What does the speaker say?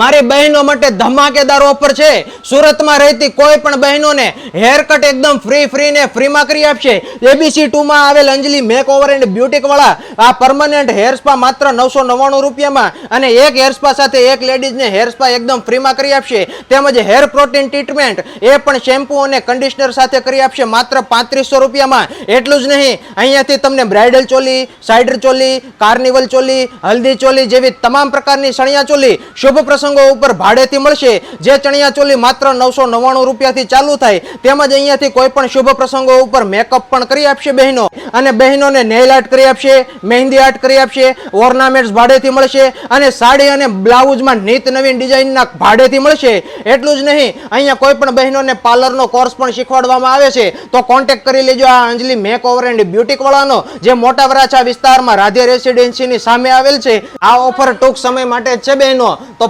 મારી બહેનો માટે ધમાકેદાર ઓફર છે। સુરતમાં રહેતી કોઈ પણ બહેનોને હેર કટ એકદમ ફ્રી ને ફ્રીમાં કરી આપશે। ABC 2 માં આવેલ અંજલિ મેકઓવર એન્ડ બ્યુટીક વાળા આ પરમનન્ટ હેર સ્પા માત્ર 999 રૂપિયામાં અને એક હેર સ્પા સાથે એક લેડીઝને હેર સ્પા એકદમ ફ્રીમાં કરી આપશે। તેમજ હેર પ્રોટીન ટ્રીટમેન્ટ એ પણ શેમ્પુ અને કન્ડિશનર સાથે કરી આપશે માત્ર 3500 રૂપિયામાં। એટલું જ નહીં, અહીંયાથી તમને બ્રાઇડલ ચોલી, સાઇડર ચોલી, કાર્નિવલ ચોલી, હલ્દી ચોલી જેવી તમામ પ્રકારની ચણિયા ચોલી શુભ પ્રસંગો ઉપર ભાડેથી મળશે। જે ચણિયા ચોલી માત્ર 999 રૂપિયાથી ચાલુ થાય। તેમજ અહીંયાથી કોઈ પણ શુભ પ્રસંગો ઉપર મેકઅપ પણ કરી આપશે બહેનો, અને બહેનોને નેઇલ આર્ટ કરી આપશે, મહેંદી આર્ટ કરી આપશે, ઓર્નામેન્ટ્સ ભાડેથી મળશે અને સાડી અને બ્લાઉઝમાં નિત નવીન ડિઝાઇનના ભાડેથી મળશે। એટલું જ નહીં, અહીંયા કોઈ પણ બહેનોને પાર્લરનો કોર્સ પણ શીખવાડવામાં આવે છે। તો કોન્ટેક્ટ કરી લેજો આ અંજલિ મેકઓવર એન્ડ બ્યુટીક વાળાનો, જે મોટા વરાછા વિસ્તારમાં રાધે રેસિડેન્સીની સામે આવેલ છે। આ ઓફર ટૂંક સમય માટે જ છે બહેનો, તો